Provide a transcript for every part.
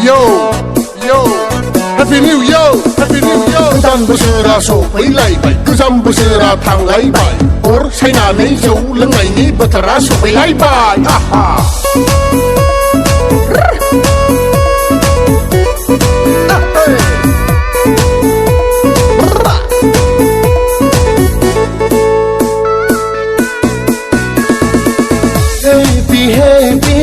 Yo, yo, Happy New Year, Happy New Year. गोदान बोसोरा सफैलायबाय गोजाम बोसोरा थांलायबाय अर सायनानै जौ लोंनायनि बोथोरा सफैलायबाय आहा Happy, happy,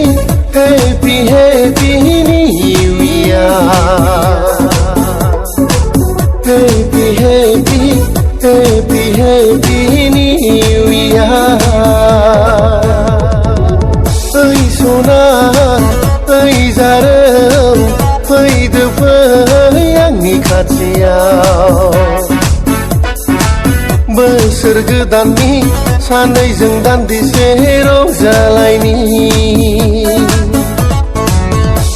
happy, happy New Year. Happy, happy, happy, happy New Year. Ơi sona, ơi zarım, faydı fayangni kaçıyav. बोसोर गोदाननि सानैजों दान्दिसे रंजालायनि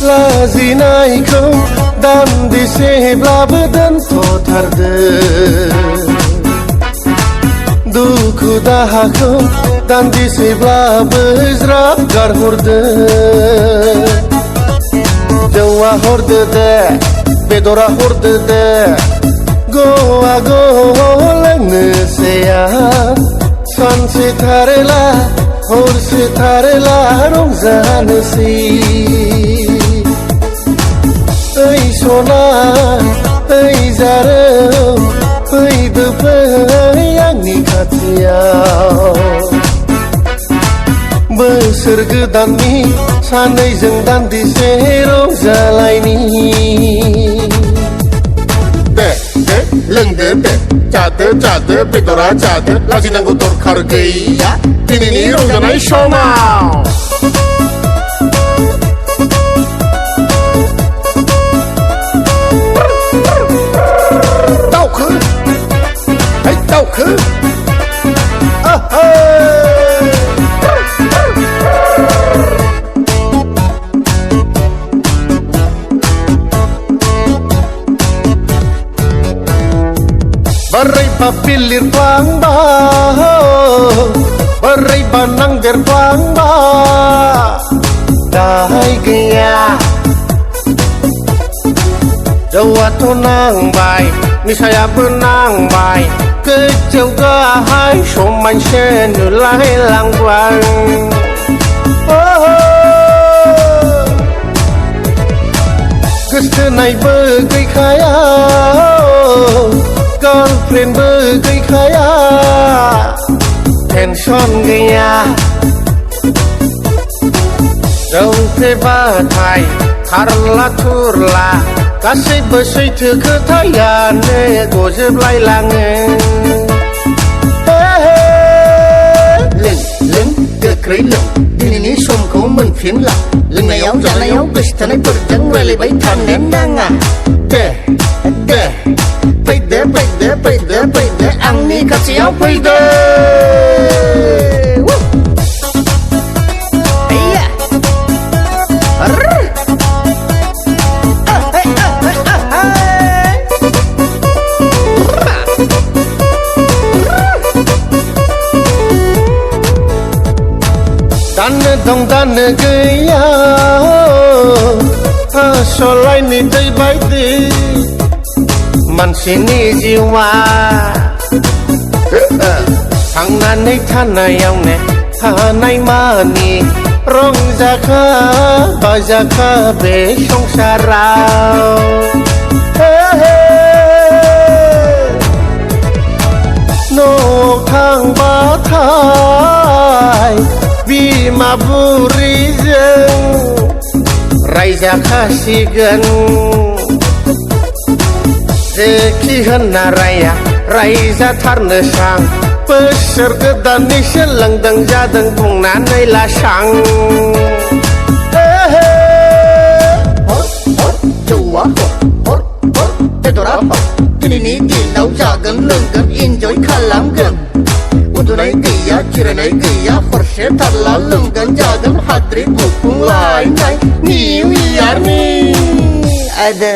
लाजिनायखौ दान्दिसेब्लाबो दोनथ'थारदो दुखु दाहाखौ दान्दिसेब्लाबो ज्राब गारहरदो जौआ हरदो दे बेदरा हरदो दे गवा गो लोंनोसैया सानसे थारेला हरसे थारेला रंजानोसै ओइ सना ओइ जारोम फैदो फै आंनि खाथियाव बोसोर गोदाननि सानैजों दान्दिसे रंजालायनि लोंदो दे जादो जादो बेदरा जादो लाजिनांगौ दरखार गैया दिनैनि रंजानाय समाव दावखो है दावखो Baraiba pilir pangba, baraiba nangger pangba, dahai gaya. Jawa tu nang bay, nisaya benang bay, kejauh gahai, soman senulai langwang. Gestenai begai kaya. Girlfriend bergaya tension gaya jauh kebatai harla turla गासैबो सैथो खोथायानो गजोबलायलाङो लों गोख्रै लों दिनैनि समखौ मोनफिनला लोंनायाव जानायाव गोसो थानायफोरजों रायलायबाय थानो नाङा दे दे फैदो फैदो फैदो फैदो आंनि खाथियाव फैदो दानो दं दानो गैया आसलायनि दै बायदि मानसिनि जिउआ थांनानै थानायावनो थानाय मानि रंजाखा बाजाखा बे संसाराव न'आव थांबाथाय बिमा बुरैजों रायजाखासिगोन जेखि होनना राया रायजाथारनो सां बोसोर गोदाननि सोलोंदों जादों बुंनानै लासां जौआ हर बेदरा हर दिनैनि दिनाव जागोन लोंगोन इन्जय खालामगोन उन्दुनाय गैया जिरायनाय गैया हरसे थारला लोंगोन जागोन हाद्रि गुफुंलायनाय निउ इयारनि आदा